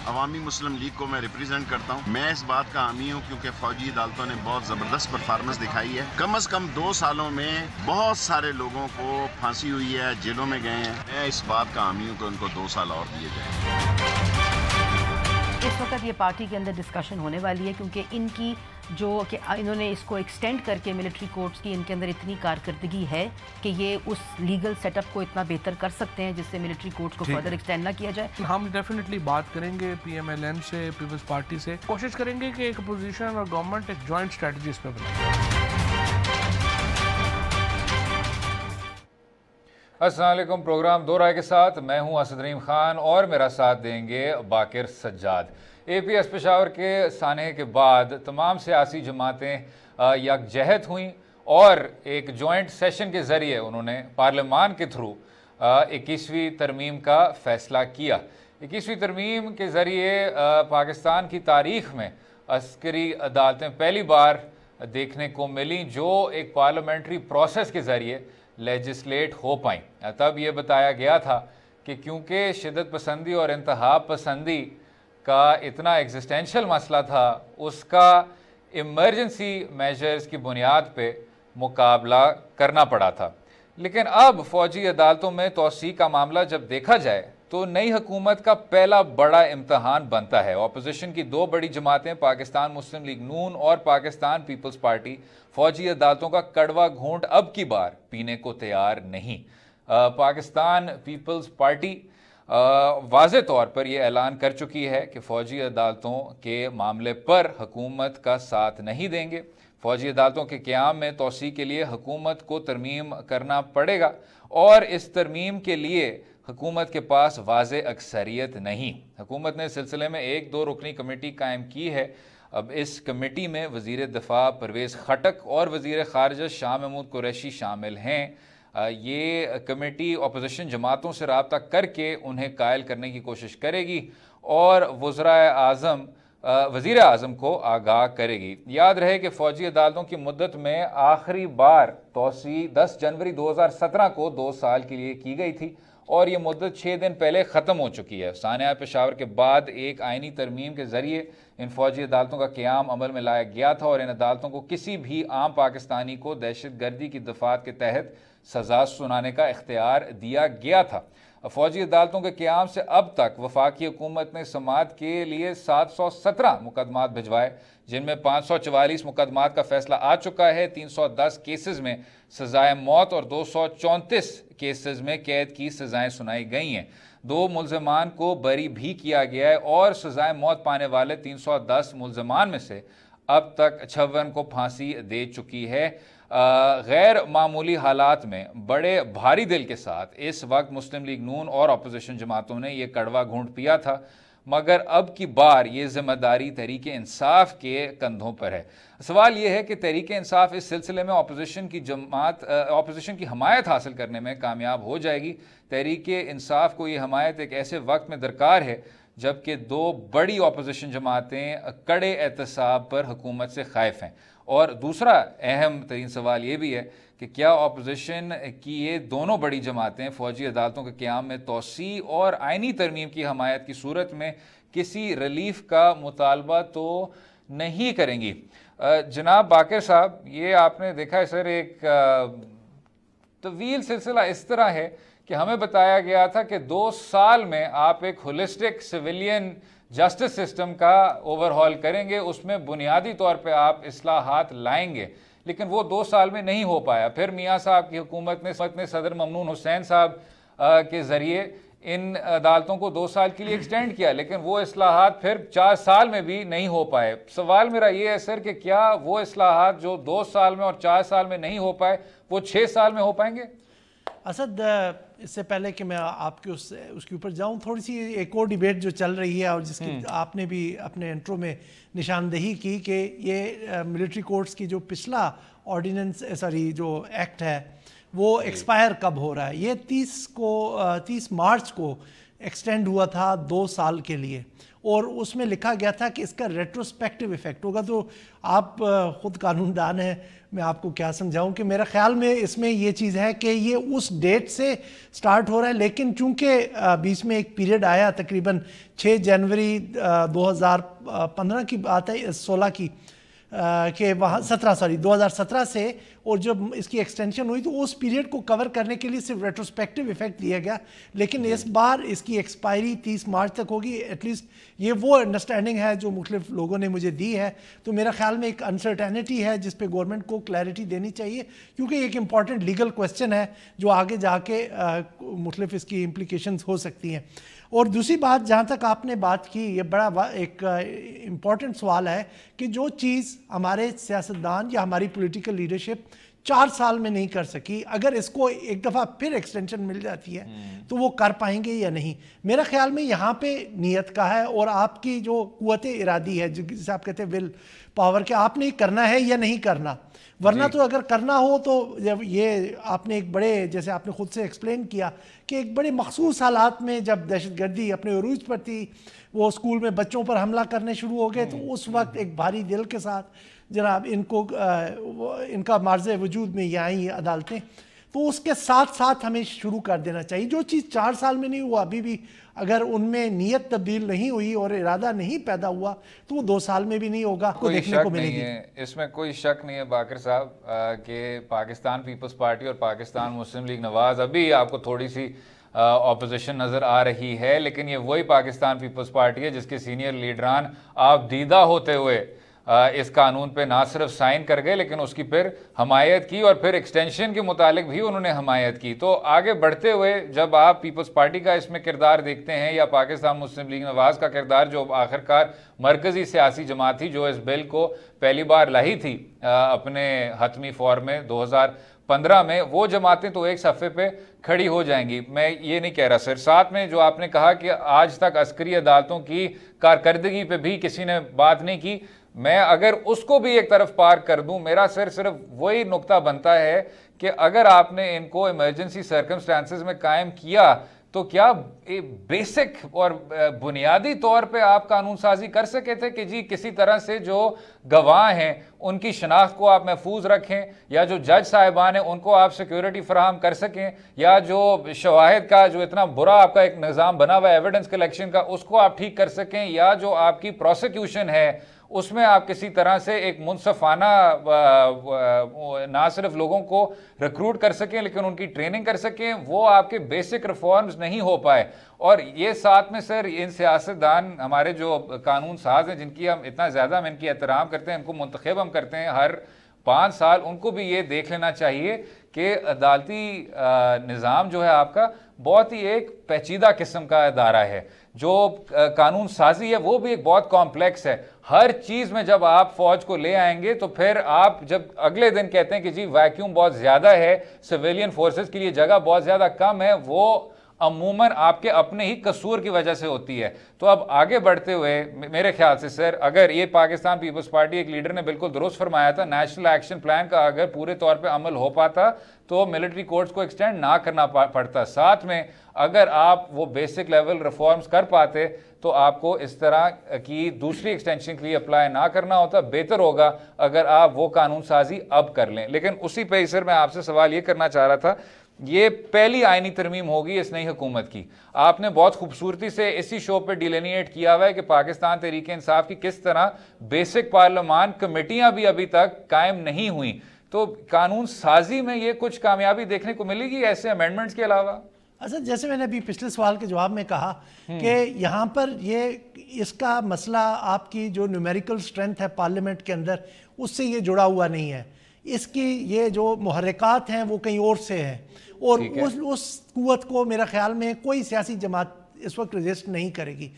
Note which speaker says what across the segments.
Speaker 1: अवामी मुस्लिम league को मैं represent करता हूँ। मैं इस बात का हामी हूँ क्योंकि फौजी अदालतों ने बहुत ज़बरदस्त परफॉर्मेंस दिखाई है। कम से कम 2 सालों में बहुत सारे लोगों को फांसी हुई है, जेलों में गए हैं। मैं इस बात का हामी हूँ कि उनको 2 साल और दिए जाए।
Speaker 2: इस वक्त ये पार्टी के अंदर डिस्कशन होने वाली है क्योंकि इनकी जो कि इन्होंने इसको एक्सटेंड करके मिलिट्री कोर्ट्स की इनके अंदर इतनी कारकर्दगी है कि ये उस लीगल सेटअप को इतना बेहतर कर सकते हैं जिससे मिलिट्री कोर्ट्स को फर्दर एक्सटेंड ना किया जाए।
Speaker 3: हम डेफिनेटली बात करेंगे PMLN से, पीपल्स पार्टी से, कोशिश करेंगे कि एक अपोजिशन और गवर्नमेंट एक जॉइंट स्ट्रेटजी इस पर बनाए।
Speaker 4: अस्सलाम वालेकुम। प्रोग्राम दो राय के साथ मैं हूं असद रहीम खान और मेरा साथ देंगे बाकिर सज्जाद। APS पेशावर के सानहे के बाद तमाम सियासी जमातें यकजहत हुई और एक जॉइंट सेशन के ज़रिए उन्होंने पार्लियामान के थ्रू 21वीं तरमीम का फ़ैसला किया। 21वीं तरमीम के ज़रिए पाकिस्तान की तारीख़ में अस्करी अदालतें पहली बार देखने को मिली जो एक पार्लियामेंट्री प्रोसेस के ज़रिए लेजिस्लेट हो पाई। तब ये बताया गया था कि क्योंकि शिद्दत पसंदी और इंतहा पसंदी का इतना एग्जिस्टेंशियल मसला था, उसका इमरजेंसी मेजर्स की बुनियाद पे मुकाबला करना पड़ा था। लेकिन अब फ़ौजी अदालतों में तोसी का मामला जब देखा जाए तो नई हुकूमत का पहला बड़ा इम्तहान बनता है। अपोजिशन की 2 बड़ी जमातें पाकिस्तान मुस्लिम लीग नून और पाकिस्तान पीपल्स पार्टी फ़ौजी अदालतों का कड़वा घूंट अब की बार पीने को तैयार नहीं। पाकिस्तान पीपल्स पार्टी वाज़े तौर पर यह ऐलान कर चुकी है कि फ़ौजी अदालतों के मामले पर हुकूमत का साथ नहीं देंगे। फ़ौजी अदालतों के क़याम में तोसी के लिए हुकूमत को तरमीम करना पड़ेगा और इस तरमीम के लिए हुकूमत के पास वाज़े अक्सरियत नहीं। हुकूमत ने इस सिलसिले में 1-2 रुकनी कमेटी कायम की है। अब इस कमेटी में वज़ीर दिफ़ा परवेज़ खटक और वज़ीर ख़ारिजा शाह महमूद कुरैशी शामिल हैं। ये कमेटी अपोजिशन जमातों से रब्ता करके उन्हें कायल करने की कोशिश करेगी और वज़ीर आज़म को आगाह करेगी। याद रहे कि फ़ौजी अदालतों की मुद्दत में आखिरी बार तोसी 10 जनवरी 2017 को 2 साल के लिए की गई थी और ये मुद्दत 6 दिन पहले ख़त्म हो चुकी है। सानिया पेशावर के बाद एक आइनी तरमीम के ज़रिए इन फ़ौजी अदालतों का क़याम अमल में लाया गया था और इन अदालतों को किसी भी आम पाकिस्तानी को दहशत गर्दी की दफ़ात के तहत सज़ा सुनाने का इख्तियार दिया गया था। फ़ौजी अदालतों के क़याम से अब तक वफाकी हुकूमत ने समात के लिए 717 मुकदमात भिजवाए, जिनमें 544 मुकदमात का फ़ैसला आ चुका है। 310 केसेस में सज़ाए मौत और 234 केसेस में कैद की सज़ाएँ सुनाई गई हैं। 2 मुल्ज़मान को बरी भी किया गया है और सज़ाए मौत पाने वाले 310 मुल्ज़मान में से अब तक 56 को फांसी दे चुकी है। गैर मामूली हालात में बड़े भारी दिल के साथ इस वक्त मुस्लिम लीग नून और अपोजिशन जमातों ने यह कड़वा घूंट पिया था, मगर अब की बार ये जिम्मेदारी तहरीक इंसाफ के कंधों पर है। सवाल यह है कि तहरीक इंसाफ इस सिलसिले में अपोजिशन की हमायत हासिल करने में कामयाब हो जाएगी। तहरीक इंसाफ को ये हमायत एक ऐसे वक्त में दरकार है जबकि 2 बड़ी अपोजिशन जमातें कड़े एहतसाब पर हुकूमत से खाइफ हैं। और दूसरा अहम तरीन सवाल ये भी है कि क्या अपोजिशन की ये दोनों बड़ी जमातें फ़ौजी अदालतों के क़याम में तोसी और आइनी तरमीम की हमायत की सूरत में किसी रिलीफ का मुतालबा तो नहीं करेंगी। जनाब बाकिर साहब, ये आपने देखा है सर, एक तवील सिलसिला इस तरह है कि हमें बताया गया था कि 2 साल में आप एक होलिस्टिक सिविलियन जस्टिस सिस्टम का ओवरहॉल करेंगे, उसमें बुनियादी तौर पे आप इस्लाहात लाएंगे, लेकिन वो 2 साल में नहीं हो पाया। फिर मियाँ साहब की हुकूमत ने सदर ममनून हुसैन साहब के ज़रिए इन अदालतों को 2 साल के लिए एक्सटेंड किया, लेकिन वो इस्लाहात फिर 4 साल में भी नहीं हो पाए। सवाल मेरा ये है सर कि क्या वो इस्लाहात जो 2 साल में और 4 साल में नहीं हो पाए वो 6 साल में हो पाएंगे?
Speaker 5: असद, इससे पहले कि मैं आपके उसके ऊपर जाऊं, थोड़ी सी एक और डिबेट जो चल रही है और जिसकी आपने भी अपने इंट्रो में निशानदेही की कि ये मिलिट्री कोर्ट्स की जो पिछला जो एक्ट है वो एक्सपायर कब हो रहा है। ये 30 मार्च को एक्सटेंड हुआ था 2 साल के लिए, और उसमें लिखा गया था कि इसका रेट्रोस्पेक्टिव इफेक्ट होगा। तो आप ख़ुद कानूनदान हैं, मैं आपको क्या समझाऊं कि मेरा ख्याल में इसमें ये चीज़ है कि ये उस डेट से स्टार्ट हो रहा है, लेकिन चूंकि बीच में एक पीरियड आया तकरीबन 6 जनवरी 2015 की बात है, 16 की कि वहाँ 2017 से, और जब इसकी एक्सटेंशन हुई तो उस पीरियड को कवर करने के लिए सिर्फ रेट्रोस्पेक्टिव इफेक्ट दिया गया। लेकिन इस बार इसकी एक्सपायरी 30 मार्च तक होगी, एटलीस्ट ये वो अंडरस्टैंडिंग है जो मुख्तलिफ लोगों ने मुझे दी है। तो मेरा ख्याल में एक अनसर्टेनिटी है जिस पे गवर्नमेंट को क्लैरिटी देनी चाहिए, क्योंकि एक इंपॉर्टेंट लीगल क्वेश्चन है जो आगे जाके मुख्तलिफ इसकी इम्प्लीकेशंस हो सकती हैं। और दूसरी बात, जहाँ तक आपने बात की, ये बड़ा एक इम्पॉर्टेंट सवाल है कि जो चीज़ हमारे सियासतदान या हमारी पॉलिटिकल लीडरशिप 4 साल में नहीं कर सकी, अगर इसको एक दफ़ा फिर एक्सटेंशन मिल जाती है तो वो कर पाएंगे या नहीं। मेरा ख्याल में यहाँ पे नीयत का है और आपकी जो कुव्वत इरादी है, जिसे आप कहते हैं विल पावर, के आपने करना है या नहीं करना। वरना तो अगर करना हो तो जब ये आपने एक बड़े, जैसे आपने खुद से एक्सप्लेन किया कि एक बड़े मखसूस हालात में जब दहशतगर्दी अपने उरूज पर थी, वो स्कूल में बच्चों पर हमला करने शुरू हो गए, तो उस वक्त एक भारी दिल के साथ जनाब इनका मार्ज़ वजूद में ये आई अदालतें, तो उसके साथ साथ हमें शुरू कर देना चाहिए। जो चीज़ 4 साल में नहीं हुआ, अभी भी अगर उनमें नीयत तब्दील नहीं हुई और इरादा नहीं पैदा हुआ तो वो 2 साल में भी नहीं होगा, को देखने को मिलेगी।
Speaker 4: इसमें कोई शक नहीं है बाकर साहब कि पाकिस्तान पीपल्स पार्टी और पाकिस्तान मुस्लिम लीग नवाज, अभी आपको थोड़ी सी ऑपोजिशन नज़र आ रही है, लेकिन ये वही पाकिस्तान पीपल्स पार्टी है जिसके सीनियर लीडरान आप दीदा होते हुए इस कानून पे ना सिर्फ साइन कर गए लेकिन उसकी फिर हमायत की, और फिर एक्सटेंशन के मुतालिक भी उन्होंने हमायत की। तो आगे बढ़ते हुए जब आप पीपल्स पार्टी का इसमें किरदार देखते हैं या पाकिस्तान मुस्लिम लीग नवाज का किरदार, जो आखिरकार मरकजी सियासी जमात थी जो इस बिल को पहली बार लाई थी अपने हतमी फॉर्म में 2015 में, वो जमातें तो एक सफ़े पे खड़ी हो जाएंगी। मैं ये नहीं कह रहा सर। साथ में जो आपने कहा कि आज तक अस्करी अदालतों की कारकर्दगी पे भी किसी ने बात नहीं की, मैं अगर उसको भी एक तरफ पार कर दूं, मेरा सिर्फ वही नुक्ता बनता है कि अगर आपने इनको इमरजेंसी सर्कमस्टांसेस में कायम किया तो क्या बेसिक और बुनियादी तौर पे आप कानून साजी कर सके थे कि जी किसी तरह से जो गवाह हैं उनकी शनाख्त को आप महफूज रखें, या जो जज साहिबान हैं उनको आप सिक्योरिटी फराहम कर सकें, या जो शवाहिद का जो इतना बुरा आपका एक निज़ाम बना हुआ है एविडेंस कलेक्शन का, उसको आप ठीक कर सकें, या जो आपकी प्रोसिक्यूशन है उसमें आप किसी तरह से एक मुनसफाना ना सिर्फ लोगों को रिक्रूट कर सकें लेकिन उनकी ट्रेनिंग कर सकें, वो आपके बेसिक रिफॉर्म्स नहीं हो पाए। और ये साथ में सर इन सियासतदान हमारे जो कानून साज हैं जिनकी हम इतना ज़्यादा हम इनकी एहतराम करते हैं, इनको मुंतखब हम करते हैं हर 5 साल, उनको भी ये देख लेना चाहिए कि अदालती निज़ाम जो है आपका बहुत ही एक पेचीदा किस्म का अदारा है। जो कानून साजी है वो भी एक बहुत कॉम्प्लेक्स है। हर चीज़ में जब आप फौज को ले आएंगे तो फिर आप जब अगले दिन कहते हैं कि जी वैक्यूम बहुत ज़्यादा है, सिविलियन फोर्सेस के लिए जगह बहुत ज़्यादा कम है, वो अमूमन आपके अपने ही कसूर की वजह से होती है। तो अब आगे बढ़ते हुए मेरे ख्याल से सर, अगर ये पाकिस्तान पीपल्स पार्टी, एक लीडर ने बिल्कुल दुरुस्त फरमाया था, नेशनल एक्शन प्लान का अगर पूरे तौर पे अमल हो पाता तो मिलिट्री कोर्ट्स को एक्सटेंड ना करना पड़ता। साथ में अगर आप वो बेसिक लेवल रिफॉर्म्स कर पाते तो आपको इस तरह की दूसरी एक्सटेंशन के लिए अप्लाई ना करना होता। बेहतर होगा अगर आप वो कानून साजी अब कर लें। लेकिन उसी पे सर मैं आपसे सवाल ये करना चाह रहा था, ये पहली आईनी तरमीम होगी इस नई हुकूमत की। आपने बहुत खूबसूरती से इसी शो पे डिलिनिएट किया हुआ है कि पाकिस्तान तहरीक इंसाफ की किस तरह बेसिक पार्लियामान कमेटियां भी अभी तक कायम नहीं हुई। तो कानून साजी में ये कुछ कामयाबी देखने को मिलेगी ऐसे अमेंडमेंट्स के अलावा?
Speaker 5: अच्छा, जैसे मैंने अभी पिछले सवाल के जवाब में कहा कि यहाँ पर ये इसका मसला आपकी जो न्यूमेरिकल स्ट्रेंथ है पार्लियामेंट के अंदर उससे ये जुड़ा हुआ नहीं है। इसकी ये जो मुहर्रिकात हैं वो कहीं और से हैं, और उस कुव्वत को मेरा ख्याल में कोई सियासी जमात इस वक्त रजिस्ट नहीं करेगी।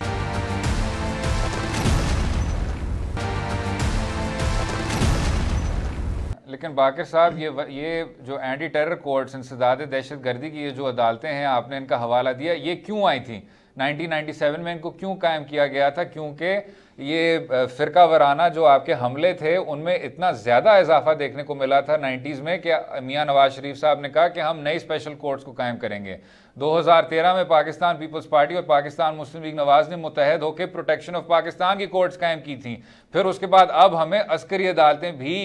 Speaker 4: लेकिन बाकर साहब ये जो एंटी टेरर कोर्ट्स, इंसदाद दहशतगर्दी की ये जो अदालतें हैं, आपने इनका हवाला दिया, ये क्यों आई थी? 1997 में इनको क्यों कायम किया गया था? क्योंकि ये फ़िरका वराना जो आपके हमले थे उनमें इतना ज़्यादा इजाफा देखने को मिला था 90s में कि मियां नवाज शरीफ साहब ने कहा कि हम नई स्पेशल कोर्ट्स को कायम करेंगे। 2013 में पाकिस्तान पीपल्स पार्टी और पाकिस्तान मुस्लिम लीग नवाज ने मुत्तहद होकर प्रोटेक्शन ऑफ पाकिस्तान की कोर्ट्स कायम की थी। फिर उसके बाद अब हमें अस्करी अदालतें भी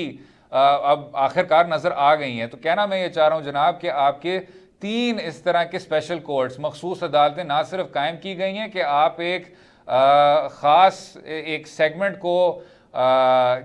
Speaker 4: अब आखिरकार नज़र आ गई हैं। तो कहना मैं ये चाह रहा हूँ जनाब कि आपके 3 इस तरह के स्पेशल कोर्ट्स मखसूस अदालतें ना सिर्फ कायम की गई हैं कि आप एक ख़ास एक सेगमेंट को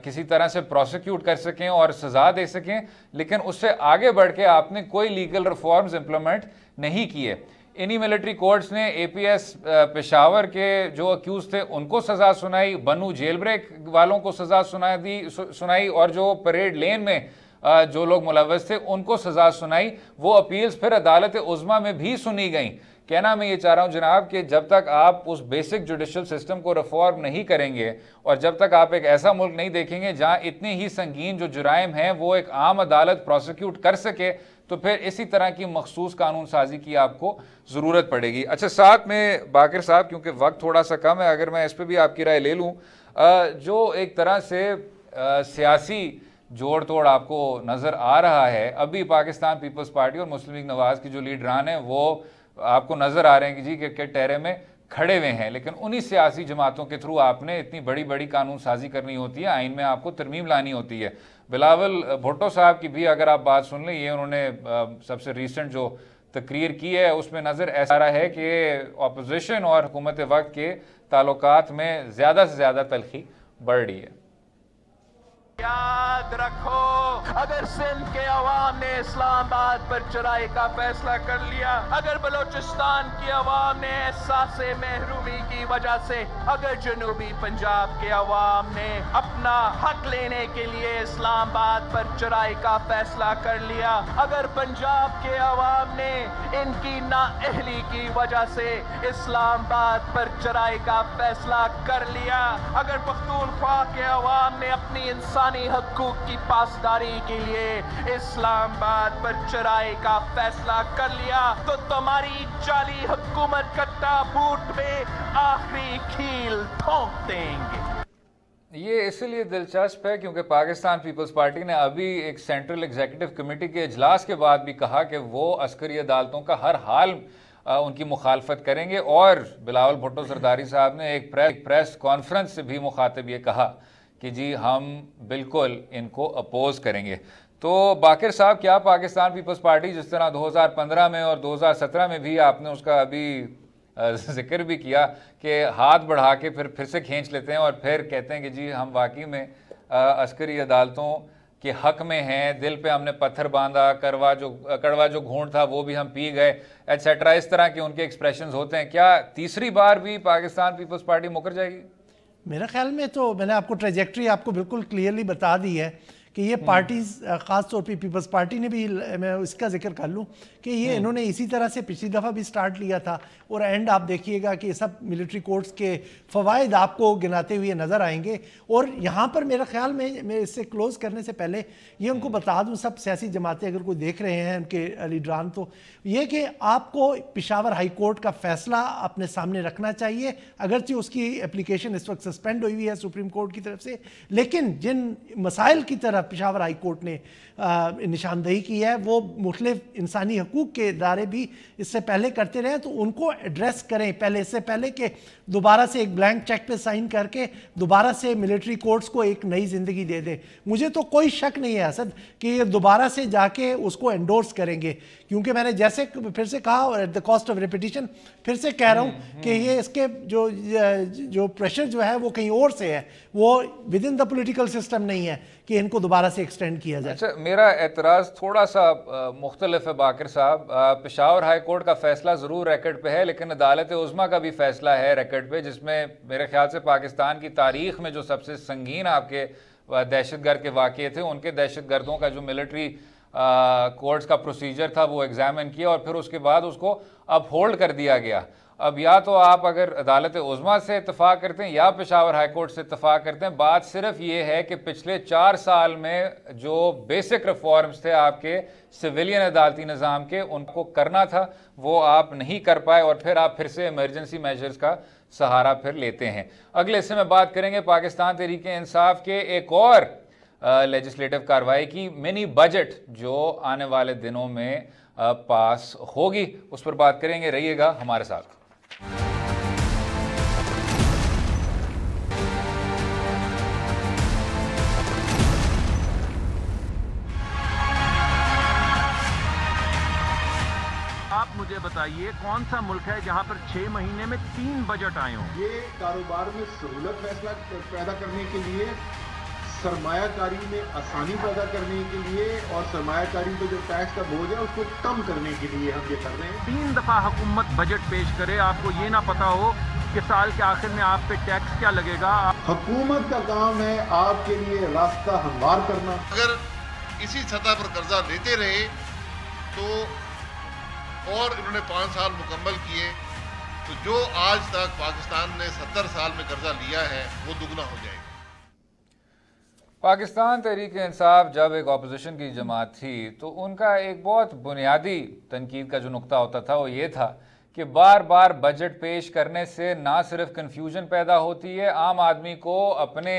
Speaker 4: किसी तरह से प्रोसिक्यूट कर सकें और सज़ा दे सकें, लेकिन उससे आगे बढ़ के आपने कोई लीगल रिफॉर्म्स इम्प्लीमेंट नहीं किए। इन्हीं मिलिट्री कोर्ट्स ने एपीएस पेशावर के जो अक्यूज थे उनको सज़ा सुनाई, बनू जेल ब्रेक वालों को सज़ा सुनाई और जो परेड लेन में जो लोग मुलव्वस थे उनको सज़ा सुनाई। वो अपील्स फिर अदालत उज़्मा में भी सुनी गई। कहना मैं ये चाह रहा हूँ जनाब कि जब तक आप उस बेसिक जुडिशल सिस्टम को रिफॉर्म नहीं करेंगे और जब तक आप एक ऐसा मुल्क नहीं देखेंगे जहाँ इतनी ही संगीन जो जुराइम हैं वो एक आम अदालत प्रोसिक्यूट कर सके, तो फिर इसी तरह की मखसूस कानून साजी की आपको ज़रूरत पड़ेगी। अच्छा, साथ में बाकिर साहब, क्योंकि वक्त थोड़ा सा कम है, अगर मैं इस पर भी आपकी राय ले लूँ, जो एक तरह से सियासी जोड़ तोड़ आपको नज़र आ रहा है, अभी पाकिस्तान पीपल्स पार्टी और मुस्लिम लीग नवाज की जो लीडरान हैं वो आपको नज़र आ रहे हैं कि जी के टहरे में खड़े हुए हैं, लेकिन उन्हीं सियासी जमातों के थ्रू आपने इतनी बड़ी बड़ी कानून साजी करनी होती है, आइन में आपको तरमीम लानी होती है। बिलावल भुट्टो साहब की भी अगर आप बात सुन लें, ये उन्होंने सबसे रिसेंट जो तकरीर की है उसमें नज़र ऐसा आ रहा है कि अपोजिशन और हुकूमत वक्त के ताल्लुकात में ज़्यादा से ज़्यादा तलखी बढ़ रही है।
Speaker 6: याद रखो, अगर सिंध के अवाम ने इस्लामाबाद पर चढ़ाई का फैसला कर लिया, अगर बलोचिस्तान की अवाम ने एहसास महरूमी की वजह से, अगर जनूबी पंजाब के अवाम ने अपना हक लेने के लिए इस्लामाबाद पर चढ़ाई का फैसला कर लिया, अगर पंजाब के अवाम ने इनकी नाअहली की वजह से इस्लामाबाद पर चढ़ाई का फैसला कर लिया, अगर पख्तूनख्वा के अवाम ने अपनी इंसान हकूक की पासदारी के लिए इस्लामाबाद पर चढ़ाई का फैसला कर लिया, तो तुम्हारी जाली हुकूमत का ताबूत में आखिरी कील ठोक देंगे।
Speaker 4: ये इसलिए दिलचस्प है क्योंकि पाकिस्तान पीपल्स पार्टी ने अभी एक सेंट्रल एग्जीक्यूटिव कमेटी के इजलास के बाद भी कहा कि वो अस्करी अदालतों का हर हाल उनकी मुखालफत करेंगे, और बिलावल भुट्टो जरदारी साहब ने एक प्रेस कॉन्फ्रेंस से भी मुखातिब ये कहा कि जी हम बिल्कुल इनको अपोज करेंगे। तो बाकिर साहब, क्या पाकिस्तान पीपल्स पार्टी जिस तरह 2015 में और 2017 में भी आपने उसका अभी जिक्र भी किया कि हाथ बढ़ा के फिर से खींच लेते हैं और फिर कहते हैं कि जी हम वाकई में अस्करी अदालतों के हक में हैं, दिल पे हमने पत्थर बांधा, कड़वा जो घूंट था वो भी हम पी गए, एटसेट्रा, इस तरह के उनके एक्सप्रेशंस होते हैं। क्या तीसरी बार भी पाकिस्तान पीपल्स पार्टी मुकर जाएगी?
Speaker 5: मेरे ख्याल में तो मैंने आपको ट्रेजेक्ट्री आपको बिल्कुल क्लियरली बता दी है कि ये पार्टीज़, ख़ास तौर पे पीपल्स पार्टी ने भी, मैं इसका जिक्र कर लूँ कि ये इन्होंने इसी तरह से पिछली दफ़ा भी स्टार्ट लिया था, और एंड आप देखिएगा कि सब मिलिट्री कोर्ट्स के फ़वाइद आपको गिनाते हुए नज़र आएंगे। और यहाँ पर मेरे ख्याल में, मैं इससे क्लोज़ करने से पहले ये उनको बता दूँ, सब सियासी जमातें अगर कोई देख रहे हैं उनके लीडरान, तो ये कि आपको पेशावर हाई कोर्ट का फ़ैसला अपने सामने रखना चाहिए, अगरचे उसकी एप्लीकेशन इस वक्त सस्पेंड हुई है सुप्रीम कोर्ट की तरफ से, लेकिन जिन मसाइल की तरफ पेशावर हाई कोर्ट ने निशानदेही की है वो मुख्तलिफ इंसानी हकूक़ के इदारे भी इससे पहले करते रहे, तो उनको एड्रेस करें पहले, इससे पहले कि दोबारा से एक ब्लैंक चेक पे साइन करके दोबारा से मिलिट्री कोर्ट्स को एक नई ज़िंदगी दे दें। मुझे तो कोई शक नहीं है असद कि ये दोबारा से जाके उसको एंडोर्स करेंगे, क्योंकि मैंने जैसे फिर से कहा, at the cost of repetition फिर से कह रहा हूँ कि ये इसके जो प्रेशर जो है वो कहीं और से है, वो with in the political system नहीं है कि इनको दोबारा से एक्सटेंड किया जाए।
Speaker 4: अच्छा, मेरा एतराज़ थोड़ा सा मुख्तलिफ है बाकिर साहब। पेशावर हाई कोर्ट का फैसला ज़रूर रिकॉर्ड पे है, लेकिन अदालत उज़्मा का भी फैसला है रिकॉर्ड पे, जिसमें मेरे ख्याल से पाकिस्तान की तारीख में जो सबसे संगीन आपके दहशतगर्द के वाक़े थे, उनके दहशतगर्दों का जो मिलिट्री कोर्ट्स का प्रोसीजर था वो एग्जामिन किया और फिर उसके बाद उसको अपहोल्ड कर दिया गया। अब या तो आप अगर अदालत उज़्मा से इत्तफाक करते हैं या पेशावर हाई कोर्ट से इत्तफाक करते हैं, बात सिर्फ ये है कि पिछले 4 साल में जो बेसिक रिफॉर्म्स थे आपके सिविलियन अदालती निज़ाम के, उनको करना था, वो आप नहीं कर पाए और फिर आप फिर से इमरजेंसी मेजर्स का सहारा फिर लेते हैं। अगले हिस्से में बात करेंगे पाकिस्तान तहरीक इंसाफ के एक और लेजिस्लेटिव कार्रवाई की, मिनी बजट जो आने वाले दिनों में पास होगी, उस पर बात करेंगे। रहिएगा हमारे साथ।
Speaker 6: आप मुझे बताइए कौन सा मुल्क है जहां पर 6 महीने में 3 बजट आए हों?
Speaker 7: ये कारोबार में सहूलत फैसला पैदा करने के लिए, सरमायाकारी में आसानी पैदा करने के लिए और सरमायाकारी पे जो टैक्स का बोझ है उसको कम करने के लिए हम ये कर रहे हैं।
Speaker 6: 3 दफा हुकूमत बजट पेश करे, आपको ये ना पता हो कि साल के आखिर में आप पे टैक्स क्या लगेगा।
Speaker 7: हुकूमत का काम है आपके लिए रास्ता हमवार करना।
Speaker 8: अगर इसी सतह पर कर्जा लेते रहे तो और इन्होंने 5 साल मुकम्मल किए तो जो आज तक पाकिस्तान ने 70 साल में कर्जा लिया है वो दुगना हो जाएगा।
Speaker 4: पाकिस्तान तहरीक इंसाफ जब एक अपोजिशन की जमात थी तो उनका एक बहुत बुनियादी तनकीद का जो नुक्ता होता था वो ये था कि बार बार बजट पेश करने से ना सिर्फ कन्फ्यूजन पैदा होती है, आम आदमी को अपने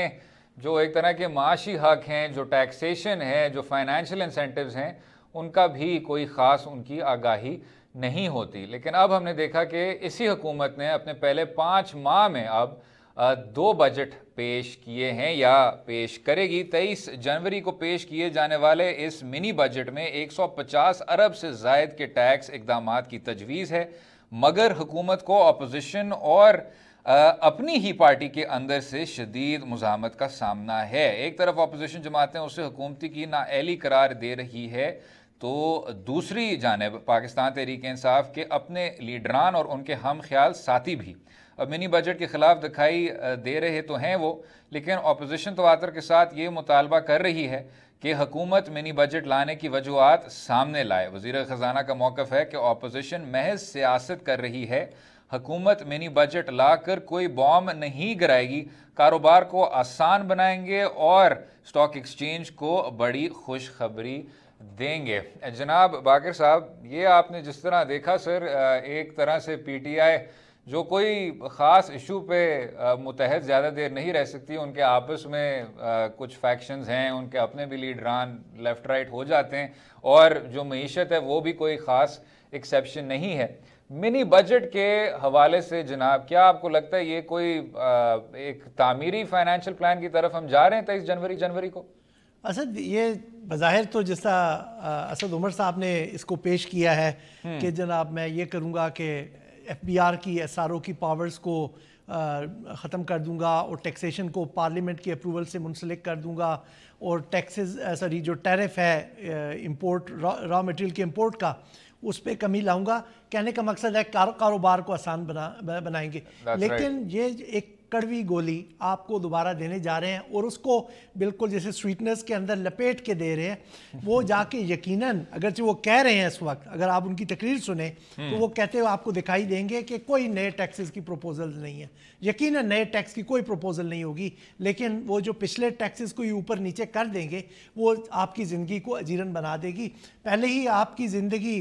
Speaker 4: जो एक तरह के माशी हक हैं, जो टैक्सेशन है, जो फाइनेंशियल इंसेंटिव्स हैं, उनका भी कोई ख़ास उनकी आगाही नहीं होती। लेकिन अब हमने देखा कि इसी हुकूमत ने अपने पहले 5 माह में अब 2 बजट पेश किए हैं या पेश करेगी। 23 जनवरी को पेश किए जाने वाले इस मिनी बजट में 150 अरब से ज़ायद के टैक्स इक़दामात की तजवीज़ है, मगर हुकूमत को अपोजिशन और अपनी ही पार्टी के अंदर से शदीद मुज़ाहमत का सामना है। एक तरफ अपोजिशन जमातें उसे हुकूमती की नाअहली करार दे रही है तो दूसरी जानिब पाकिस्तान तहरीक इंसाफ के अपने लीडरान और उनके हम ख्याल साथी भी अब मिनी बजट के ख़िलाफ़ दिखाई दे रहे तो हैं वो, लेकिन अपोजिशन तवातर के साथ ये मुतालबा कर रही है कि हुकूमत मिनी बजट लाने की वजूहात सामने लाए। वज़ीर ख़ज़ाना का मौक़िफ़ है कि अपोजिशन महज सियासत कर रही है, हुकूमत मिनी बजट लाकर कोई बॉम्ब नहीं गिराएगी, कारोबार को आसान बनाएंगे और स्टॉक एक्सचेंज को बड़ी खुशखबरी देंगे। जनाब बाकर साहब, ये आपने जिस तरह देखा सर, एक तरह से PTI जो कोई ख़ास इशू पे मुतहद ज़्यादा देर नहीं रह सकती, उनके आपस में कुछ फैक्शंस हैं, उनके अपने भी लीडरान लेफ़्ट राइट हो जाते हैं और जो मईशत है वो भी कोई ख़ास एक्सेप्शन नहीं है। मिनी बजट के हवाले से जनाब, क्या आपको लगता है ये कोई एक तामीरी फाइनेंशियल प्लान की तरफ हम जा रहे हैं 23 जनवरी को?
Speaker 5: असद, ये बज़ाहिर तो जैसा असद उमर साहब ने इसको पेश किया है कि जनाब मैं ये करूँगा कि FBR की SRO की पावर्स को ख़त्म कर दूंगा और टैक्सेशन को पार्लियामेंट की अप्रूवल से मुंसलिक कर दूंगा और टैक्सेस जो टैरिफ है इंपोर्ट रॉ मटेरियल के इंपोर्ट का, उस पर कमी लाऊंगा। कहने का मकसद है कारोबार को आसान बनाएंगे। लेकिन ये एक कड़वी गोली आपको दोबारा देने जा रहे हैं और उसको बिल्कुल जैसे स्वीटनेस के अंदर लपेट के दे रहे हैं। वो जाके यकीनन, अगरचे वो कह रहे हैं इस वक्त, अगर आप उनकी तकरीर सुने तो वो कहते हुए आपको दिखाई देंगे कि कोई नए टैक्सेस की प्रपोजल नहीं है। यकीनन नए टैक्स की कोई प्रपोजल नहीं होगी, लेकिन वो जो पिछले टैक्सेस को ऊपर नीचे कर देंगे वो आपकी ज़िंदगी को अजीरन बना देगी। पहले ही आपकी ज़िंदगी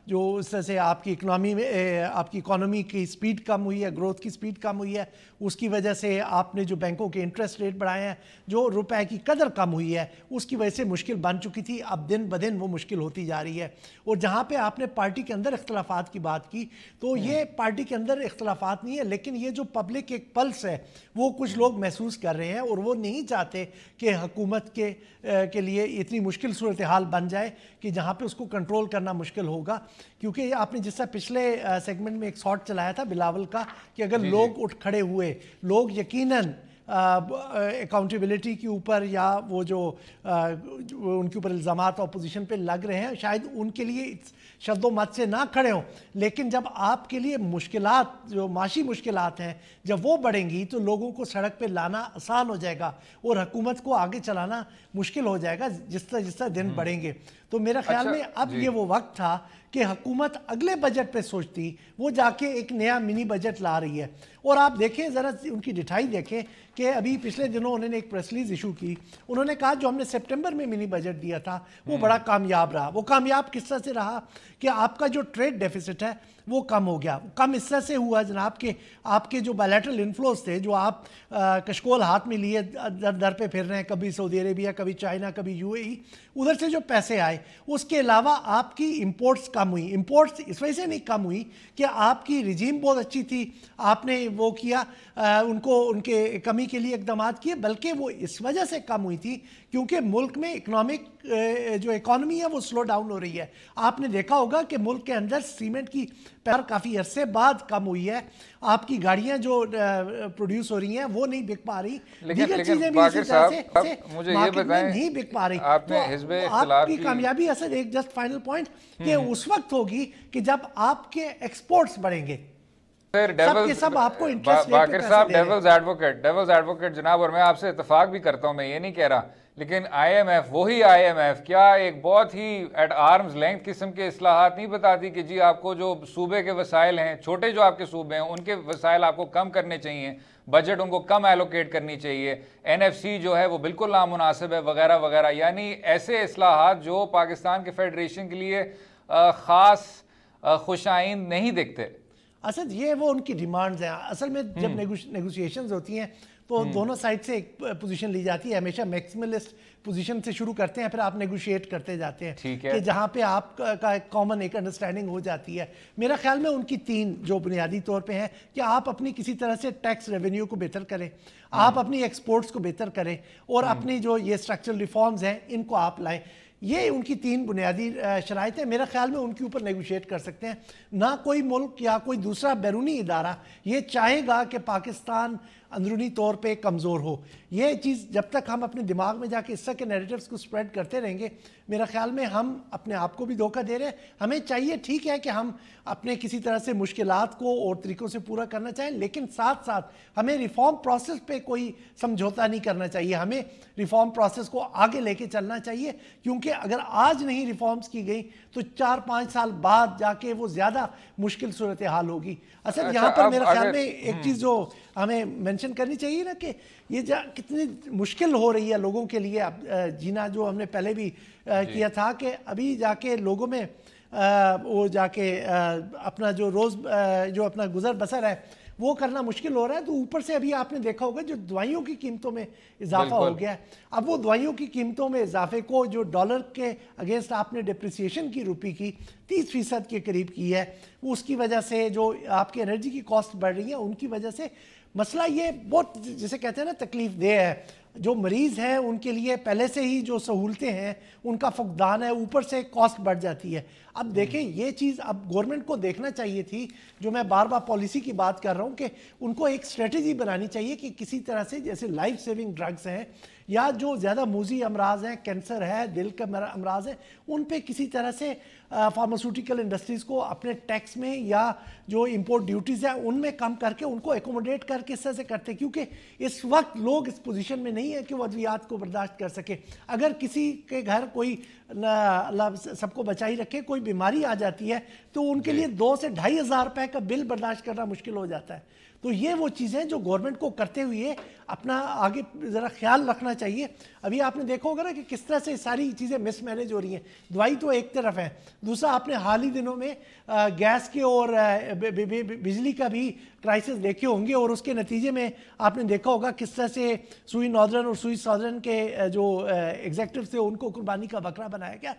Speaker 5: जो इस तरह से आपकी इकनॉमी में आपकी इकॉनमी की स्पीड कम हुई है, ग्रोथ की स्पीड कम हुई है, उसकी वजह से आपने जो बैंकों के इंटरेस्ट रेट बढ़ाए हैं, जो रुपए की कदर कम हुई है, उसकी वजह से मुश्किल बन चुकी थी, अब दिन ब दिन वो मुश्किल होती जा रही है। और जहाँ पे आपने पार्टी के अंदर इख्तलाफात की बात की, तो ये पार्टी के अंदर इख्तलाफात नहीं है, लेकिन ये जो पब्लिक एक पल्स है वो कुछ लोग महसूस कर रहे हैं और वो नहीं चाहते कि हुकूमत के लिए इतनी मुश्किल सूरत हाल बन जाए कि जहाँ पे उसको कंट्रोल करना मुश्किल होगा। क्योंकि आपने जिस तरह पिछले सेगमेंट में एक शॉट चलाया था बिलावल का कि अगर लोग उठ खड़े हुए, लोग यकीनन अकाउंटेबिलिटी के ऊपर या वो जो उनके ऊपर इल्ज़ामात अपोजिशन पे लग रहे हैं, शायद उनके लिए शब्दों मत से ना खड़े हों, लेकिन जब आपके लिए मुश्किलात, जो माशी मुश्किलात हैं, जब वो बढ़ेंगी तो लोगों को सड़क पे लाना आसान हो जाएगा और हुकूमत को आगे चलाना मुश्किल हो जाएगा जिस तरह दिन बढ़ेंगे। तो मेरा ख्याल में अब ये वो वक्त था कि हुकूमत अगले बजट पे सोचती, वो जाके एक नया मिनी बजट ला रही है। और आप देखें ज़रा उनकी डिठाई देखें कि अभी पिछले दिनों उन्होंने एक प्रेस रिलीज इशू की, उन्होंने कहा जो हमने सितंबर में मिनी बजट दिया था वो बड़ा कामयाब रहा। वो कामयाब किस तरह से रहा कि आपका जो ट्रेड डेफिसिट है वो कम हो गया। कम इस तरह से हुआ जनाब के आपके जो बायलैटरल इन्फ्लोज थे, जो आप कशकोल हाथ में लिए दर दर पे फिर रहे हैं, कभी सऊदी अरेबिया, कभी चाइना, कभी यूएई, उधर से जो पैसे आए, उसके अलावा आपकी इंपोर्ट्स कम हुई। इंपोर्ट्स इस वजह से नहीं कम हुई कि आपकी रिजीम बहुत अच्छी थी, आपने वो किया, उनको उनके कमी के लिए इकदाम किए, बल्कि वो इस वजह से कम हुई थी क्योंकि मुल्क में इकोनॉमिक जो इकॉनमी है वो स्लो डाउन हो रही है। आपने देखा होगा कि मुल्क के अंदर सीमेंट की पैर काफ़ी अरसे बाद कम हुई है, आपकी गाड़ियां जो प्रोड्यूस हो रही हैं वो नहीं बिक पा रही,
Speaker 4: लेकिन
Speaker 5: चीजें भी
Speaker 4: बाकिर
Speaker 5: इसी तरह
Speaker 4: साहब,
Speaker 5: से
Speaker 4: मुझे ये बताएं,
Speaker 5: नहीं बिक पा रही।
Speaker 4: आपने हिज़्ब इख्तिलाफ
Speaker 5: आपकी कामयाबी असर एक जस्ट फाइनल पॉइंट कि उस वक्त होगी कि जब आपके एक्सपोर्ट्स बढ़ेंगे। सब आपको इंटरेस्ट
Speaker 4: बाकिर साहब डेविल्स एडवोकेट जनाब, और मैं आपसे इत्तेफाक भी करता हूं, मैं ये नहीं कह रहा, लेकिन IMF, वही IMF क्या एक बहुत ही एट आर्म्स लेंथ किस्म के इस्लाहात नहीं बताती कि जी आपको जो सूबे के वसाइल हैं, छोटे जो आपके सूबे हैं उनके वसाइल आपको कम करने चाहिए, बजट उनको कम एलोकेट करनी चाहिए, NFC जो है वो बिल्कुल नामुनासिब है, वगैरह वगैरह। यानी ऐसे इस्लाहात जो पाकिस्तान के फेडरेशन के लिए ख़ास खुशाइन नहीं दिखते।
Speaker 5: असद ये वो उनकी डिमांड्स हैं। असल में जब नेगोशिएशंस होती हैं तो दोनों साइड से एक पोजीशन ली जाती है, हमेशा मैक्सिमलिस्ट पोजीशन से शुरू करते हैं, फिर आप नेगोशिएट करते जाते हैं कि जहाँ पे आपका कॉमन एक अंडरस्टैंडिंग हो जाती है। मेरा ख्याल में उनकी तीन जो बुनियादी तौर पे हैं कि आप अपनी किसी तरह से टैक्स रेवेन्यू को बेहतर करें, आप अपनी एक्सपोर्ट्स को बेहतर करें, और अपनी जो ये स्ट्रक्चरल रिफॉर्म्स हैं इनको आप लाएं। ये उनकी तीन बुनियादी शराइत है। मेरा ख्याल में उनके ऊपर नेगोशिएट कर सकते हैं। ना कोई मुल्क या कोई दूसरा बैरूनी इदारा ये चाहेगा कि पाकिस्तान अंदरूनी तौर पे कमज़ोर हो। ये चीज़ जब तक हम अपने दिमाग में जाके इस तरह के नैरेटिव्स को स्प्रेड करते रहेंगे, मेरा ख्याल में हम अपने आप को भी धोखा दे रहे हैं। हमें चाहिए, ठीक है कि हम अपने किसी तरह से मुश्किलात को और तरीक़ों से पूरा करना चाहें, लेकिन साथ साथ हमें रिफॉर्म प्रोसेस पे कोई समझौता नहीं करना चाहिए। हमें रिफॉर्म प्रोसेस को आगे लेके चलना चाहिए, क्योंकि अगर आज नहीं रिफॉर्म्स की गई तो 4-5 साल बाद जाके वो ज़्यादा मुश्किल सूरत हाल होगी। असल यहाँ पर मेरा ख्याल में एक चीज़ जो हमें मेंशन करनी चाहिए ना, कि ये कितनी मुश्किल हो रही है लोगों के लिए जीना, जो हमने पहले भी किया था कि अभी जाके लोगों में वो जाके अपना जो रोज़ जो अपना गुजर बसर है वो करना मुश्किल हो रहा है। तो ऊपर से अभी आपने देखा होगा जो दवाइयों की कीमतों में इजाफा हो गया है। अब वो दवाइयों की कीमतों में इजाफे को जो डॉलर के अगेंस्ट आपने डिप्रिसिएशन की रुपये की 30% के करीब की है, वो उसकी वजह से जो आपकी एनर्जी की कॉस्ट बढ़ रही है उनकी वजह से मसला ये बहुत, जिसे कहते हैं ना, तकलीफ देह है। जो मरीज़ हैं उनके लिए पहले से ही जो सहूलतें हैं उनका फुकदान है, ऊपर से कॉस्ट बढ़ जाती है। अब देखें ये चीज़ अब गवर्नमेंट को देखना चाहिए थी, जो मैं बार बार पॉलिसी की बात कर रहा हूँ, कि उनको एक स्ट्रेटजी बनानी चाहिए कि किसी तरह से जैसे लाइफ सेविंग ड्रग्स हैं या जो ज़्यादा मूजी अमराज हैं, कैंसर है, दिल का अमराज है, उन पे किसी तरह से फार्मास्यूटिकल इंडस्ट्रीज़ को अपने टैक्स में या जो इंपोर्ट ड्यूटीज़ हैं उनमें कम करके उनको एकोमोडेट करके इस तरह से करते, क्योंकि इस वक्त लोग इस पोजीशन में नहीं है कि वो अद्वियात को बर्दाश्त कर सके। अगर किसी के घर कोई, अल्लाह सबको बचाई रखे, कोई बीमारी आ जाती है तो उनके लिए 2 से 2,500 रुपए का बिल बर्दाश्त करना मुश्किल हो जाता है। तो ये वो चीज़ें जो गवर्नमेंट को करते हुए अपना आगे ज़रा ख्याल रखना चाहिए। अभी आपने देखा होगा ना कि किस तरह से सारी चीज़ें मिसमैनेज हो रही हैं। दवाई तो एक तरफ है, दूसरा आपने हाल ही दिनों में गैस के और बिजली का भी क्राइसिस देखे होंगे, और उसके नतीजे में आपने देखा होगा किस तरह से सुई नॉर्दर्न और सुई साउदर्न के जो एग्जेक्टिव थे उनको कुर्बानी का बकरा बनाया गया।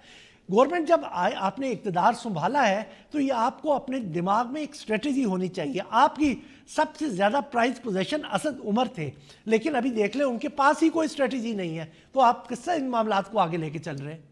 Speaker 5: गवर्नमेंट जब आपने इक़्तिदार संभाला है तो ये आपको अपने दिमाग में एक स्ट्रेटजी होनी चाहिए। आपकी सबसे ज़्यादा प्राइज पोजीशन असद उमर थे, लेकिन अभी देख लें उनके पास ही कोई स्ट्रेटजी नहीं है, तो आप किस तरह इन मामलात को आगे लेके चल रहे हैं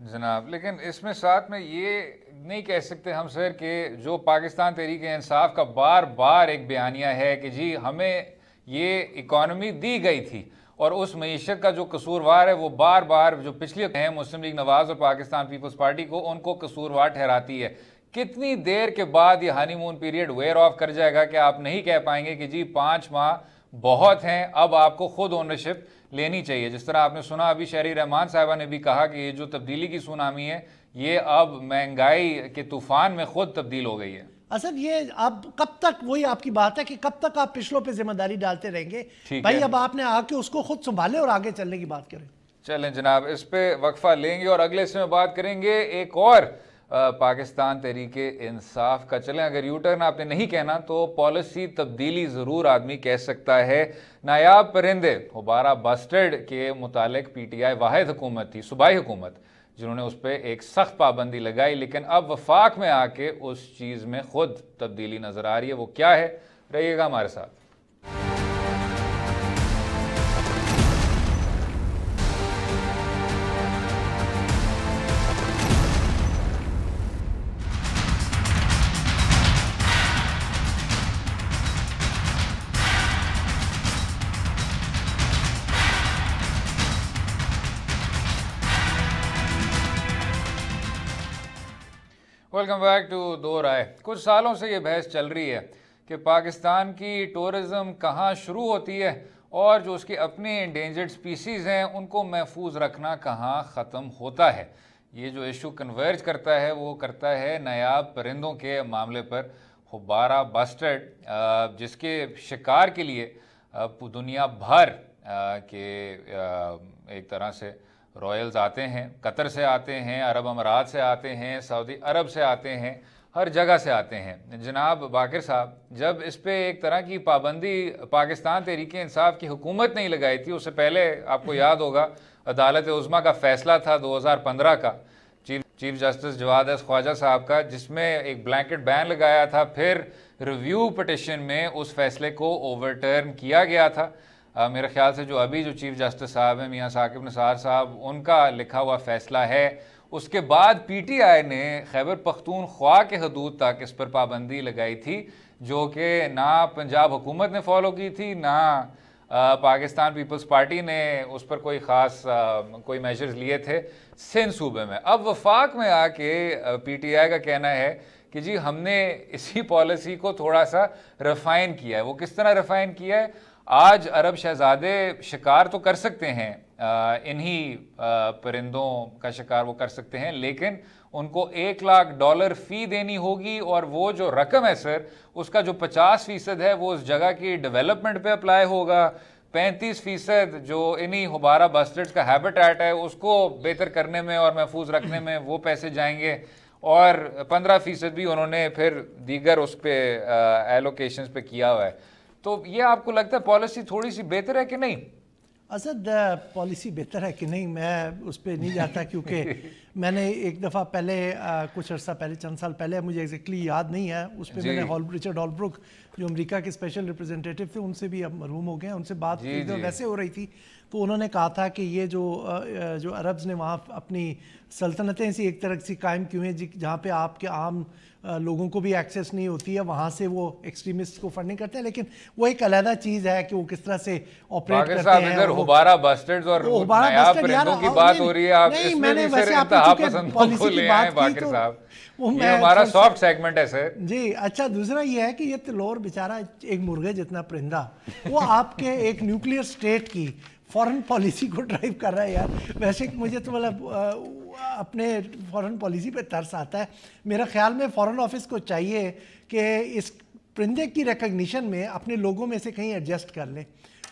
Speaker 4: जनाब। लेकिन इसमें साथ में ये नहीं कह सकते हम सर कि जो पाकिस्तान तहरीक इंसाफ का बार बार एक बयानिया है कि जी हमें ये इकॉनमी दी गई थी और उस मईशत का जो कसूरवार है वो बार बार जो पिछली है मुस्लिम लीग नवाज और पाकिस्तान पीपल्स पार्टी को उनको कसूरवार ठहराती है। कितनी देर के बाद ये हनीमून पीरियड वेयर ऑफ कर जाएगा कि आप नहीं कह पाएंगे कि जी 5 माह बहुत हैं, अब आपको खुद ओनरशिप लेनी चाहिए। जिस तरह आपने सुना अभी शहरी रहमान साहिबा ने भी कहा कि ये जो तब्दीली की सुनामी है ये अब महंगाई के तूफान में खुद तब्दील हो गई है।
Speaker 5: असद ये अब कब तक, वही आपकी बात है कि कब तक आप पिछलों पे जिम्मेदारी डालते रहेंगे भाई? अब आपने आके उसको खुद संभाले और आगे चलने की बात करें।
Speaker 4: चलें जनाब, इस पे वक्फा लेंगे और अगले हिस्से में बात करेंगे एक और पाकिस्तान तहरीके इंसाफ का। चलें, अगर यू टर्न आपने नहीं कहना तो पॉलिसी तब्दीली ज़रूर आदमी कह सकता है। नायाब परिंदे हुबारा बस्टर्ड के मुतालिक PTI वाहिद हुकूमत थी, सूबाई हुकूमत, जिन्होंने उस पर एक सख्त पाबंदी लगाई, लेकिन अब वफाक में आके उस चीज़ में खुद तब्दीली नज़र आ रही है। वो क्या है, रहिएगा हमारे साथ। वेलकम बैक टू दो राय। कुछ सालों से ये बहस चल रही है कि पाकिस्तान की टूरिज़म कहाँ शुरू होती है और जो उसकी अपनी इंडेंजर्ड स्पीसीज़ हैं उनको महफूज रखना कहाँ ख़त्म होता है। ये जो इशू कन्वर्ज करता है वो करता है नायाब परिंदों के मामले पर। हुबारा बस्टर्ड जिसके शिकार के लिए दुनिया भर के एक तरह से रॉयल्स आते हैं, कतर से आते हैं, अरब अमारात से आते हैं, सऊदी अरब से आते हैं, हर जगह से आते हैं। जनाब बाकिर साहब, जब इस पे एक तरह की पाबंदी पाकिस्तान तहरीके इंसाफ की हुकूमत नहीं लगाई थी, उससे पहले आपको याद होगा अदालत उज़्मा का फ़ैसला था 2015 का, chief justice Jawad S Khawaja साहब का, जिसमें एक ब्लैंकेट बैन लगाया था। फिर रिव्यू पिटिशन में उस फैसले को ओवरटर्न किया गया था। मेरे ख्याल से जो अभी जो चीफ जस्टिस साहब हैं मियां साकिब निसार साहब, उनका लिखा हुआ फ़ैसला है। उसके बाद PTI ने खैबर पख्तूनख्वा के हदूद तक इस पर पाबंदी लगाई थी, जो कि ना पंजाब हुकूमत ने फॉलो की थी, ना पाकिस्तान पीपल्स पार्टी ने उस पर कोई ख़ास कोई मेजर्स लिए थे सिंध सूबे में। अब वफाक में आके PTI का कहना है कि जी हमने इसी पॉलिसी को थोड़ा सा रिफ़ाइन किया है। वो किस तरह रिफ़ाइन किया है? आज अरब शहजादे शिकार तो कर सकते हैं, इन्हीं परिंदों का शिकार वो कर सकते हैं, लेकिन उनको $1 लाख फ़ी देनी होगी और वो जो रकम है सर, उसका जो 50% है वो उस जगह की डेवलपमेंट पे अप्लाई होगा। 35% जो इन्हीं हुबारा बस्टर्ड्स का हैबिटेट है उसको बेहतर करने में और महफूज रखने में वो पैसे जाएंगे, और 15% भी उन्होंने फिर दीगर उस पर एलोकेशंस पे किया हुआ है। तो ये आपको लगता है पॉलिसी थोड़ी सी बेहतर है कि नहीं?
Speaker 5: असद, पॉलिसी बेहतर है कि नहीं मैं उस पर नहीं जाता, क्योंकि मैंने एक दफ़ा पहले कुछ अर्सा पहले, चंद साल पहले, मुझे एग्जैक्टली याद नहीं है, उस पर मैंने रिचर्ड हॉलब्रुक जो अमेरिका के स्पेशल रिप्रेजेंटेटिव थे, उनसे भी अब मरहूम हो गए, उनसे बात वैसे हो रही थी, तो उन्होंने कहा था कि ये जो अरब्स ने वहाँ अपनी सल्तनतें सी एक तरह से कायम की हुई हैं जहाँ पे आपके आम लोगों को भी एक्सेस नहीं होती है, वहाँ से वो एक्सट्रीमिस्ट को फंडिंग करते हैं, लेकिन वो एक अलग चीज़ है कि वो किस तरह से ऑपरेट करते हैं।
Speaker 4: इधर हुबारा बस्टर्ड्स और नायाब परिंदों की बात हो रही है, आप इसमें भी सर इंतहा पसंदों को ले आए बाकिर साहब, ये हमारा सॉफ्ट सेगमेंट है सर
Speaker 5: जी। अच्छा, दूसरा ये है कि ये तिलोर बेचारा एक मुर्गे जितना परिंदा, वो आपके एक न्यूक्लियर स्टेट की फॉरेन पॉलिसी को ड्राइव कर रहा है यार। वैसे मुझे तो मतलब अपने फॉरेन पॉलिसी पे तरस आता है। मेरा ख्याल में फॉरेन ऑफिस को चाहिए कि इस परिंदे की रिकग्निशन में अपने लोगों में से कहीं एडजस्ट कर लें,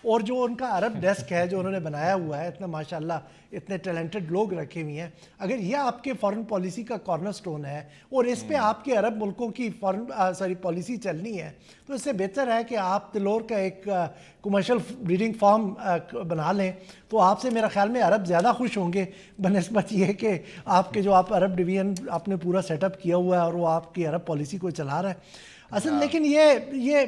Speaker 5: और जो उनका अरब डेस्क है जो उन्होंने बनाया हुआ है, इतना माशाल्लाह इतने टैलेंटेड लोग रखे हुए हैं, अगर ये आपके फॉरेन पॉलिसी का कॉर्नरस्टोन है और इस पे आपके अरब मुल्कों की फॉरेन पॉलिसी चलनी है, तो इससे बेहतर है कि आप तिलोर का एक कमर्शियल ब्रीडिंग फार्म बना लें। तो आपसे मेरा ख्याल में अरब ज़्यादा खुश होंगे बनस्बत ये कि आपके जो आप अरब डिवीजन आपने पूरा सेटअप किया हुआ है और वो आपकी अरब पॉलिसी को चला रहा है असल। लेकिन ये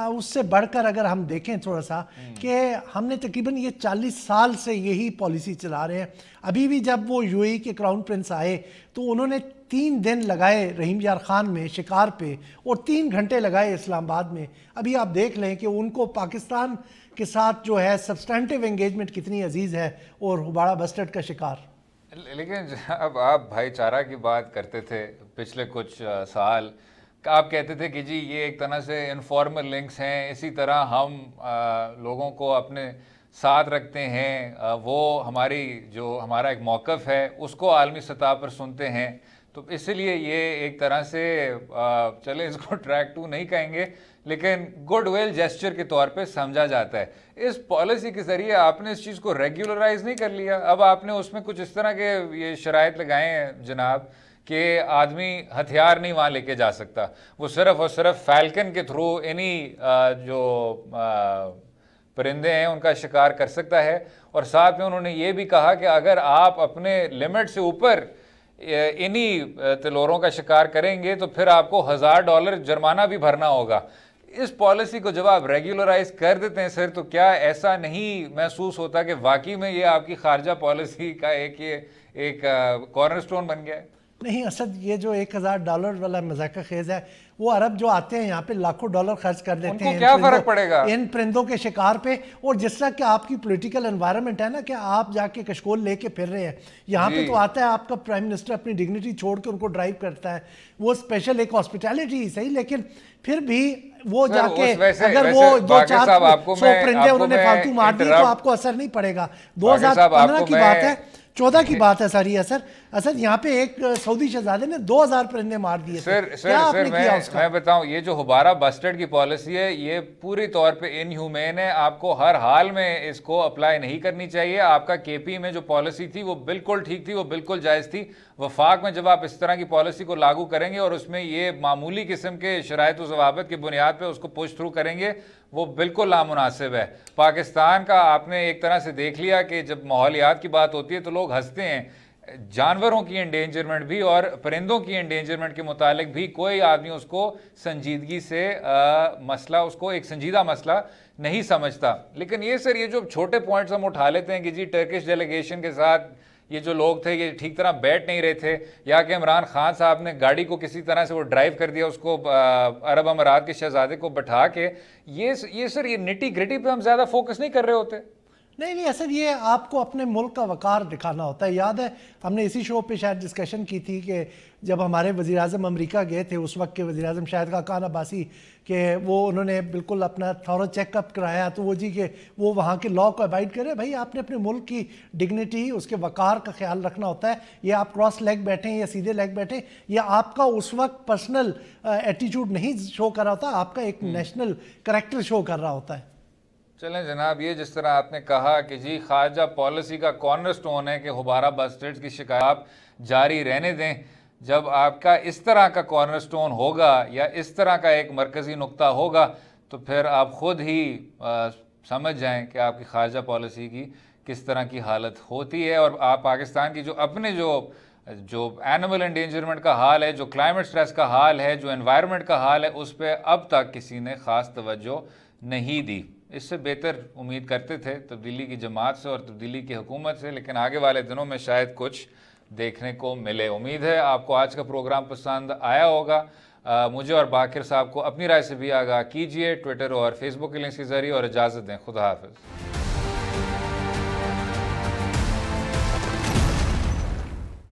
Speaker 5: उससे बढ़कर अगर हम देखें थोड़ा सा कि हमने तकरीबन ये 40 साल से यही पॉलिसी चला रहे हैं। अभी भी जब वो यूएई के क्राउन प्रिंस आए तो उन्होंने 3 दिन लगाए रहीम यार खान में शिकार पे और 3 घंटे लगाए इस्लामाबाद में। अभी आप देख लें कि उनको पाकिस्तान के साथ जो है सब्सटेंटिव एंगेजमेंट कितनी अजीज़ है और हुबाड़ा बस्टर्ड का शिकार।
Speaker 4: लेकिन अब आप भाईचारा की बात करते थे पिछले कुछ साल, आप कहते थे कि जी ये एक तरह से इनफॉर्मल लिंक्स हैं, इसी तरह हम लोगों को अपने साथ रखते हैं, वो हमारा एक मौक़िफ़ है उसको आलमी सतह पर सुनते हैं। तो इसलिए ये एक तरह से चले इसको ट्रैक 2 नहीं कहेंगे, लेकिन गुडविल जेस्चर के तौर पे समझा जाता है। इस पॉलिसी के ज़रिए आपने इस चीज़ को रेगुलराइज नहीं कर लिया, अब आपने उसमें कुछ इस तरह के ये शराइत लगाए हैं जनाब कि आदमी हथियार नहीं वहाँ लेके जा सकता, वो सिर्फ और सिर्फ फैल्कन के थ्रू इन्हीं जो परिंदे हैं उनका शिकार कर सकता है। और साथ में उन्होंने ये भी कहा कि अगर आप अपने लिमिट से ऊपर इन्हीं तिलोरों का शिकार करेंगे तो फिर आपको $1000 जुर्माना भी भरना होगा। इस पॉलिसी को जब आप रेगुलराइज कर देते हैं सर, तो क्या ऐसा नहीं महसूस होता कि वाकई में ये आपकी खारजा पॉलिसी का एक कॉर्नरस्टोन बन गया है?
Speaker 5: नहीं असद, ये जो $1000 वाला मजाक खेज है, वो अरब जो आते हैं यहाँ पे लाखों डॉलर खर्च कर देते हैं,
Speaker 4: क्या फर्क पड़ेगा
Speaker 5: इन परिंदों के शिकार पे। और जिस तरह कि आपकी पॉलिटिकल एनवायरनमेंट है ना, कि आप जाके कशकोल लेके फिर रहे हैं, यहाँ पे तो आता है आपका प्राइम मिनिस्टर अपनी डिग्निटी छोड़ के उनको ड्राइव करता है, वो स्पेशल एक हॉस्पिटैलिटी सही, लेकिन फिर भी वो जाके अगर वो 2-4 परिंदे उन्होंने फालतू मार दिए तो आपको असर नहीं पड़ेगा। 2015 की बात है, 14 की बात है सर ये असर यहाँ पे एक सऊदी शहजादे ने 2000 परिंदे मार दिए।
Speaker 4: सर मैं बताऊं, ये जो हुबारा बस्टर्ड की पॉलिसी है ये पूरी तौर पे इनह्यूमेन है, आपको हर हाल में इसको अप्लाई नहीं करनी चाहिए। आपका केपी में जो पॉलिसी थी वो बिल्कुल ठीक थी, वो बिल्कुल जायज़ थी। वफाक में जब आप इस तरह की पॉलिसी को लागू करेंगे और उसमें ये मामूली किस्म के शराइत व ज़वाबित की बुनियाद पर उसको पुश थ्रू करेंगे, वो बिल्कुल नामुनासिब है। पाकिस्तान का आपने एक तरह से देख लिया कि जब माहौलियात की बात होती है तो लोग हंसते हैं, जानवरों की एंडेंजरमेंट भी और परिंदों की एंडेंजरमेंट के मुतालिक भी कोई आदमी उसको संजीदगी से मसला, उसको एक संजीदा मसला नहीं समझता। लेकिन ये सर, ये जो छोटे पॉइंट्स हम उठा लेते हैं कि जी टर्किश डेलीगेशन के साथ ये जो लोग थे ये ठीक तरह बैठ नहीं रहे थे, या कि इमरान खान साहब ने गाड़ी को किसी तरह से वो ड्राइव कर दिया, उसको अरब अमारात के शहजादे को बैठा के, ये सर ये निटी ग्रिटी पे हम ज़्यादा फोकस नहीं कर रहे होते।
Speaker 5: नहीं असल ये आपको अपने मुल्क का वकार दिखाना होता है। याद है हमने इसी शो पे शायद डिस्कशन की थी कि जब हमारे वज़ीर आज़म अमरीका गए थे, उस वक्त के वज़ीर आज़म शाहिद खान अब्बासी के वो उन्होंने बिल्कुल अपना थॉरो चेकअप कराया, तो वो जी के वो वहाँ के लॉ को अवॉइड करें। भाई आपने अपने मुल्क की डिग्निटी, उसके वकार का ख्याल रखना होता है। ये आप क्रॉस लेग बैठें या सीधे लेग बैठें, या आपका उस वक्त पर्सनल एटीट्यूड नहीं शो कर रहा होता, आपका एक नेशनल करैक्टर शो कर रहा होता है।
Speaker 4: चलें जनाब, ये जिस तरह आपने कहा कि जी खारजा पॉलिसी का कॉर्नरस्टोन है कि हुबारा बस्टर्ड्स की शिकायत आप जारी रहने दें, जब आपका इस तरह का कॉर्नरस्टोन होगा या इस तरह का एक मरकज़ी नुक्ता होगा तो फिर आप ख़ुद ही समझ जाएं कि आपकी खारजा पॉलिसी की किस तरह की हालत होती है। और आप पाकिस्तान की जो अपने जो एनिमल एंडेंजरमेंट का हाल है, जो क्लाइमेट स्ट्रेस का हाल है, जो एनवायरनमेंट का हाल है, उस पर अब तक किसी ने ख़ास तवज्जो नहीं दी। इससे बेहतर उम्मीद करते थे तब्दीली की जमात से और तब्दीली की हुकूमत से, लेकिन आगे वाले दिनों में शायद कुछ देखने को मिले। उम्मीद है आपको आज का प्रोग्राम पसंद आया होगा। मुझे और बाकिर साहब को अपनी राय से भी आगाह कीजिए ट्विटर और फेसबुक के लिंक्स के जरिए, और इजाज़त दें। खुदा हाफिज़।